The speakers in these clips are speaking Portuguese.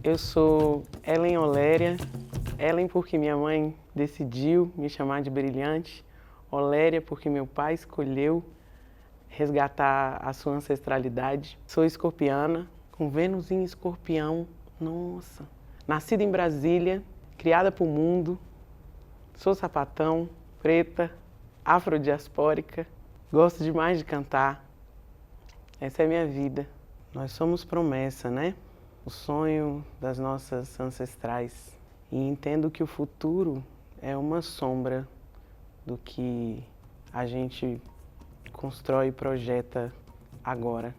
Eu sou Ellen Oléria, Ellen porque minha mãe decidiu me chamar de Brilhante, Oléria porque meu pai escolheu resgatar a sua ancestralidade. Sou escorpiana, com Vênus em Escorpião, nossa. Nascida em Brasília, criada para o mundo, sou sapatão, preta, afrodiaspórica, gosto demais de cantar. Essa é a minha vida. Nós somos promessa, né? O sonho das nossas ancestrais. E entendo que o futuro é uma sombra do que a gente constrói e projeta agora.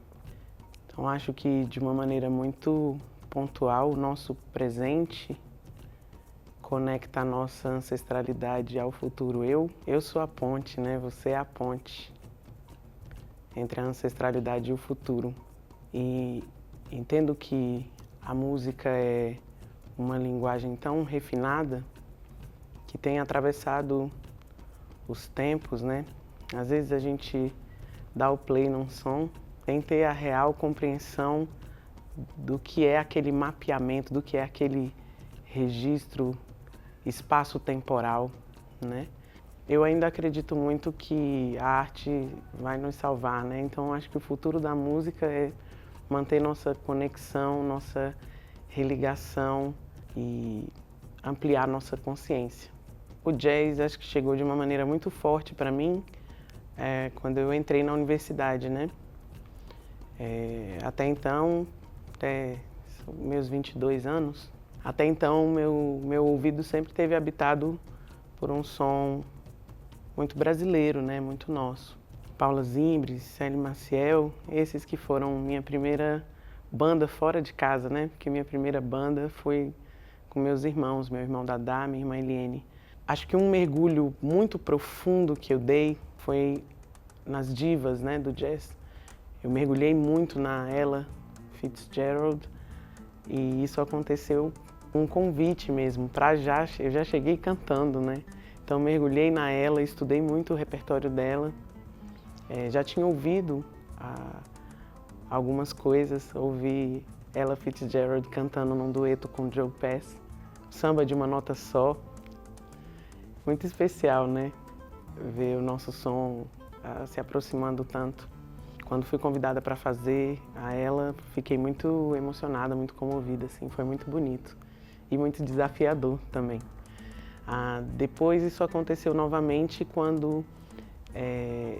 Então acho que de uma maneira muito pontual, o nosso presente conecta a nossa ancestralidade ao futuro. Eu sou a ponte, né? Você é a ponte entre a ancestralidade e o futuro. E entendo que a música é uma linguagem tão refinada que tem atravessado os tempos, né? Às vezes a gente dá o play num som sem ter a real compreensão do que é aquele mapeamento, do que é aquele registro espaço-temporal, né? Eu ainda acredito muito que a arte vai nos salvar, né? Então acho que o futuro da música é manter nossa conexão, nossa religação e ampliar nossa consciência. O jazz acho que chegou de uma maneira muito forte para mim quando eu entrei na universidade, né? Até então, até meus 22 anos, até então meu ouvido sempre teve habitado por um som muito brasileiro, né? Muito nosso. Paula Zimbres, Célie Maciel, esses que foram minha primeira banda fora de casa, né? Porque minha primeira banda foi com meus irmãos, meu irmão Dadá, minha irmã Eliene. Acho que um mergulho muito profundo que eu dei foi nas divas, né, do jazz. Eu mergulhei muito na Ella Fitzgerald e isso aconteceu com um convite mesmo, eu já cheguei cantando, né? Então mergulhei na Ella, estudei muito o repertório dela. Já tinha ouvido algumas coisas, ouvi Ella Fitzgerald cantando num dueto com Joe Pass, samba de uma nota só. Muito especial, né? Ver o nosso som se aproximando tanto. Quando fui convidada para fazer a ela, fiquei muito emocionada, muito comovida, assim, foi muito bonito e muito desafiador também. Depois isso aconteceu novamente quando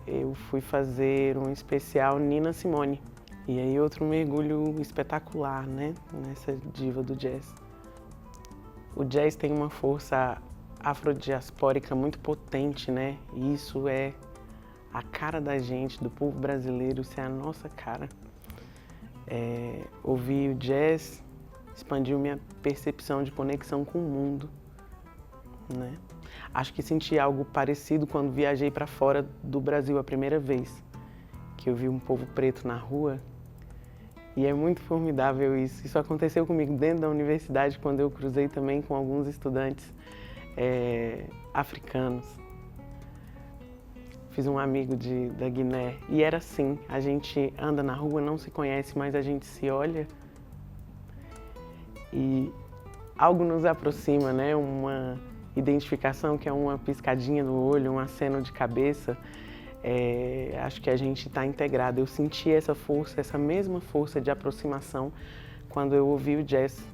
eu fui fazer um especial Nina Simone. E aí outro mergulho espetacular, né, nessa diva do jazz. O jazz tem uma força afrodiaspórica muito potente, né, e isso é a cara da gente, do povo brasileiro, isso é a nossa cara. Ouvir o jazz expandiu minha percepção de conexão com o mundo, né? Acho que senti algo parecido quando viajei para fora do Brasil a primeira vez, que eu vi um povo preto na rua, e é muito formidável isso. Isso aconteceu comigo dentro da universidade, quando eu cruzei também com alguns estudantes africanos. Fiz um amigo da Guiné e era assim, a gente anda na rua, não se conhece, mas a gente se olha e algo nos aproxima, né? Uma identificação que é uma piscadinha no olho, um aceno de cabeça. Acho que a gente está integrado. Eu senti essa força, essa mesma força de aproximação quando eu ouvi o jazz.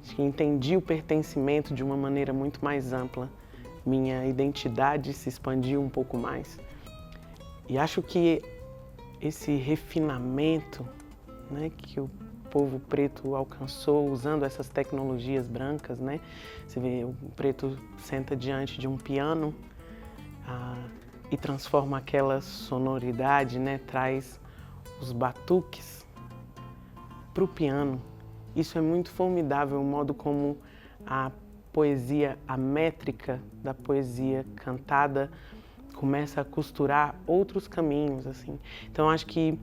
Acho que entendi o pertencimento de uma maneira muito mais ampla. Minha identidade se expandiu um pouco mais. E acho que esse refinamento, né, que o povo preto alcançou usando essas tecnologias brancas, né? Você vê, o preto senta diante de um piano e transforma aquela sonoridade, né? Traz os batuques para o piano. Isso é muito formidável, o modo como a poesia, a métrica da poesia cantada começa a costurar outros caminhos, assim. Então acho que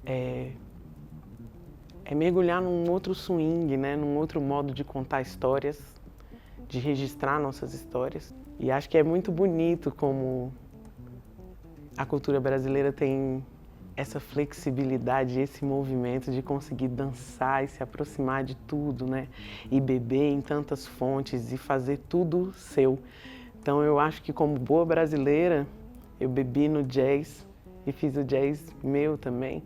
é mergulhar num outro swing, né? Num outro modo de contar histórias, de registrar nossas histórias. E acho que é muito bonito como a cultura brasileira tem essa flexibilidade, esse movimento de conseguir dançar e se aproximar de tudo, né? E beber em tantas fontes e fazer tudo seu. Então eu acho que como boa brasileira, eu bebi no jazz e fiz o jazz meu também.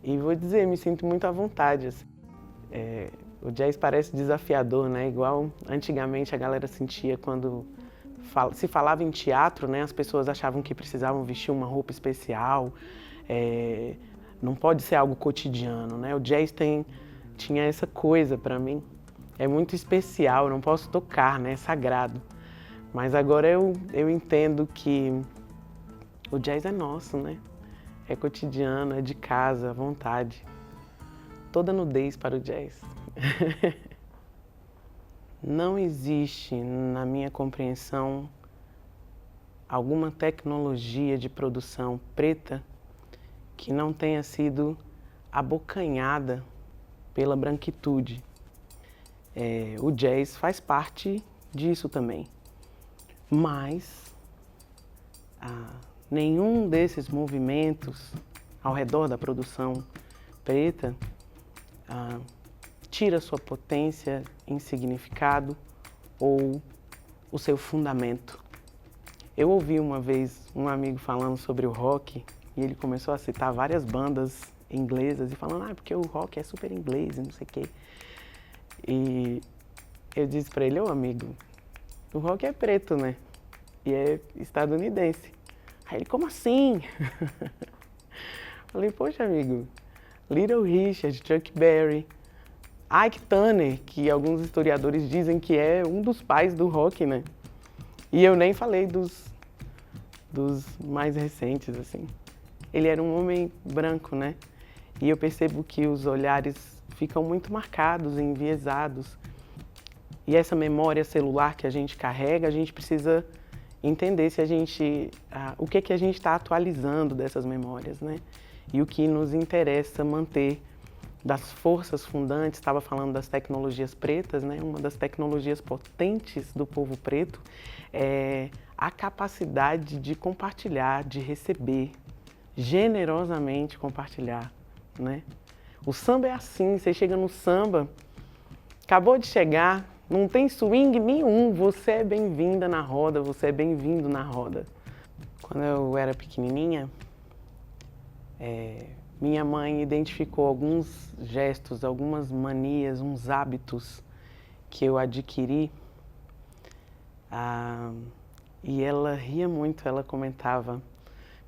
E vou dizer, me sinto muito à vontade. Assim. O jazz parece desafiador, né? Igual antigamente a galera sentia quando se falava em teatro, né? As pessoas achavam que precisavam vestir uma roupa especial. Não pode ser algo cotidiano, né? O jazz tinha essa coisa para mim. É muito especial, eu não posso tocar, né? É sagrado. Mas agora eu entendo que o jazz é nosso, né? É cotidiano, é de casa, à vontade. Toda nudez para o jazz. Não existe, na minha compreensão, alguma tecnologia de produção preta que não tenha sido abocanhada pela branquitude. O jazz faz parte disso também. Mas nenhum desses movimentos ao redor da produção preta tira sua potência em significado ou o seu fundamento. Eu ouvi uma vez um amigo falando sobre o rock e ele começou a citar várias bandas inglesas e falando, porque o rock é super inglês e não sei o quê. E eu disse para ele, amigo, o rock é preto, né? E é estadunidense. Aí ele, como assim? Falei, poxa, amigo, Little Richard, Chuck Berry, Ike Turner, que alguns historiadores dizem que é um dos pais do rock, né? E eu nem falei dos mais recentes, assim. Ele era um homem branco, né? E eu percebo que os olhares ficam muito marcados, enviesados. E essa memória celular que a gente carrega, a gente precisa entender se o que a gente está atualizando dessas memórias, né? E o que nos interessa manter das forças fundantes, estava falando das tecnologias pretas, né? Uma das tecnologias potentes do povo preto é a capacidade de compartilhar, de receber, generosamente compartilhar, né? O samba é assim, você chega no samba, acabou de chegar, não tem swing nenhum, você é bem-vinda na roda, você é bem-vindo na roda. Quando eu era pequenininha, minha mãe identificou alguns gestos, algumas manias, uns hábitos que eu adquiri. E ela ria muito, ela comentava,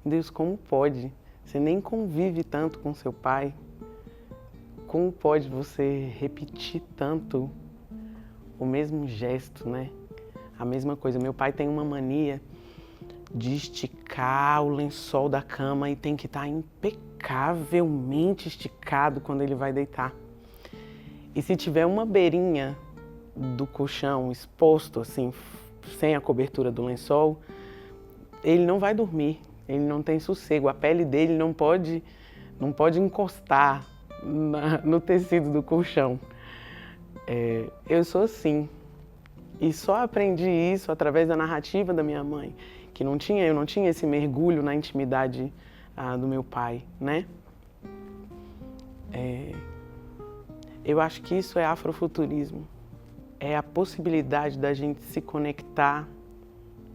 Deus, como pode? Você nem convive tanto com seu pai. Como pode você repetir tanto o mesmo gesto, né? A mesma coisa. Meu pai tem uma mania de esticar o lençol da cama e tem que estar impecavelmente esticado quando ele vai deitar. E se tiver uma beirinha do colchão exposto, assim, sem a cobertura do lençol, ele não vai dormir, ele não tem sossego, a pele dele não pode encostar no tecido do colchão. Eu sou assim, e só aprendi isso através da narrativa da minha mãe, que eu não tinha esse mergulho na intimidade do meu pai, né? Eu acho que isso é afrofuturismo, é a possibilidade da gente se conectar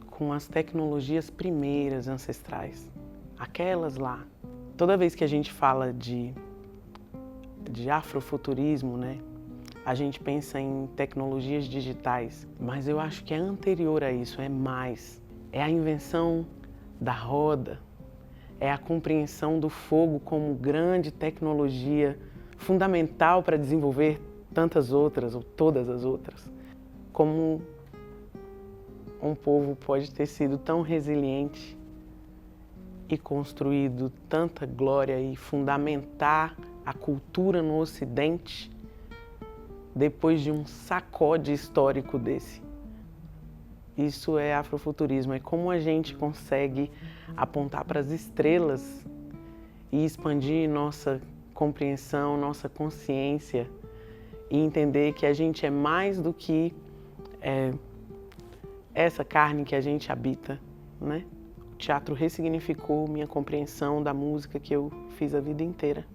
com as tecnologias primeiras, ancestrais, aquelas lá. Toda vez que a gente fala de afrofuturismo, né, a gente pensa em tecnologias digitais, mas eu acho que é anterior a isso, é mais. É a invenção da roda, é a compreensão do fogo como grande tecnologia fundamental para desenvolver tantas outras, ou todas as outras. Como um povo pode ter sido tão resiliente e construído tanta glória e fundamentar a cultura no Ocidente depois de um sacode histórico desse. Isso é afrofuturismo, é como a gente consegue apontar para as estrelas e expandir nossa compreensão, nossa consciência e entender que a gente é mais do que essa carne que a gente habita, né? teatro ressignificou minha compreensão da música que eu fiz a vida inteira.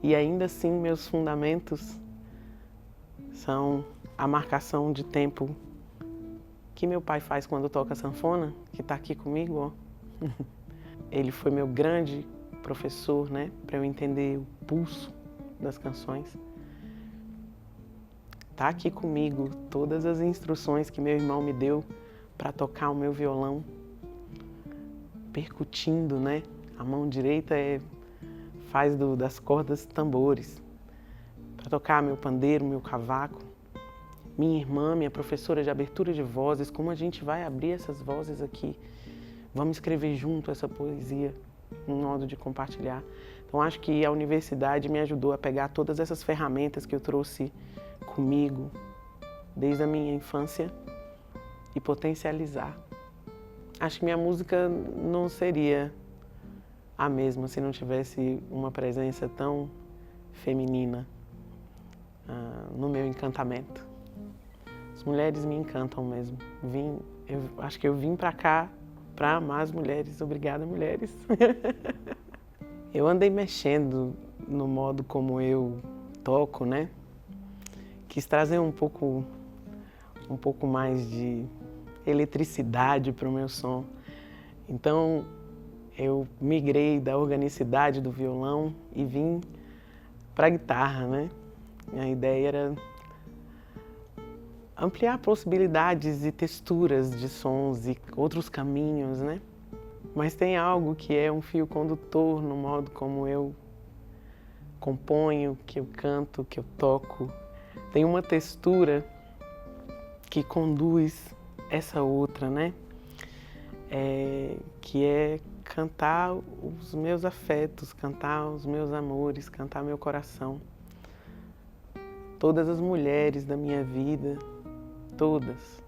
E ainda assim, meus fundamentos são a marcação de tempo que meu pai faz quando toca sanfona, que está aqui comigo, ó. Ele foi meu grande professor, né, para eu entender o pulso das canções. Tá aqui comigo todas as instruções que meu irmão me deu para tocar o meu violão, percutindo, né? A mão direita faz das cordas tambores, para tocar meu pandeiro, meu cavaco. Minha irmã, minha professora de abertura de vozes, como a gente vai abrir essas vozes aqui? Vamos escrever junto essa poesia, um modo de compartilhar. Então acho que a universidade me ajudou a pegar todas essas ferramentas que eu trouxe comigo desde a minha infância e potencializar. Acho que minha música não seria a mesma se não tivesse uma presença tão feminina no meu encantamento. As mulheres me encantam mesmo. Acho que eu vim pra cá pra amar as mulheres. Obrigada, mulheres. Eu andei mexendo no modo como eu toco, né? Quis trazer um pouco mais de eletricidade para o meu som. Então, eu migrei da organicidade do violão e vim para a guitarra, né? A ideia era ampliar possibilidades e texturas de sons e outros caminhos, né? Mas tem algo que é um fio condutor no modo como eu componho, que eu canto, que eu toco. Tem uma textura que conduz essa outra, né? Que é cantar os meus afetos, cantar os meus amores, cantar meu coração. Todas as mulheres da minha vida, todas,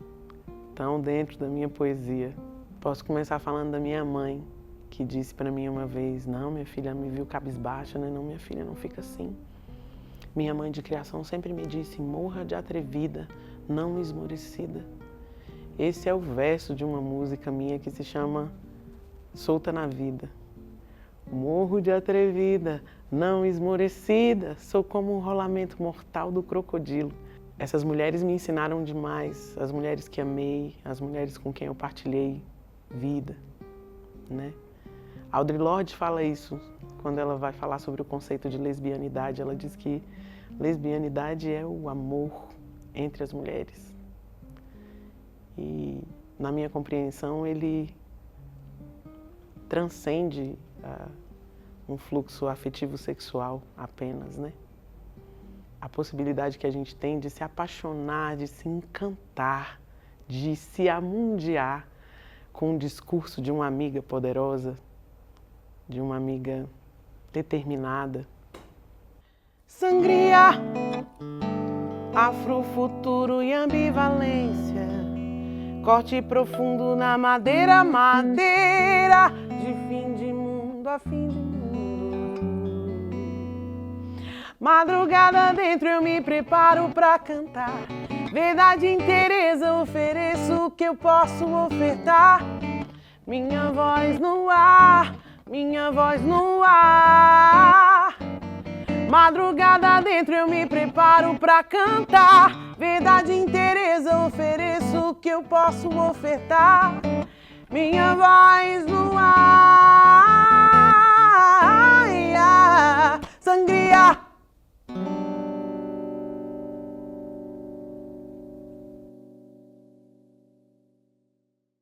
estão dentro da minha poesia. Posso começar falando da minha mãe, que disse para mim uma vez: não, minha filha, me viu cabisbaixa, né? Não, minha filha, não fica assim. Minha mãe de criação sempre me disse: morra de atrevida, não esmorecida. Esse é o verso de uma música minha que se chama Solta na Vida. Morro de atrevida, não esmorecida, sou como um rolamento mortal do crocodilo. Essas mulheres me ensinaram demais, as mulheres que amei, as mulheres com quem eu partilhei vida, né? Audre Lorde fala isso quando ela vai falar sobre o conceito de lesbianidade. Ela diz que lesbianidade é o amor entre as mulheres. E, na minha compreensão, ele transcende um fluxo afetivo sexual apenas, né? A possibilidade que a gente tem de se apaixonar, de se encantar, de se amundiar com o discurso de uma amiga poderosa, de uma amiga determinada. Sangria, afrofuturo e ambivalência, corte profundo na madeira, madeira, de fim de mundo a fim de mundo. Madrugada dentro eu me preparo pra cantar, verdade e inteireza ofereço o que eu posso ofertar. Minha voz no ar, minha voz no ar. Madrugada dentro eu me preparo pra cantar, verdade e inteireza ofereço o que eu posso ofertar. Minha voz no ar. Sangria,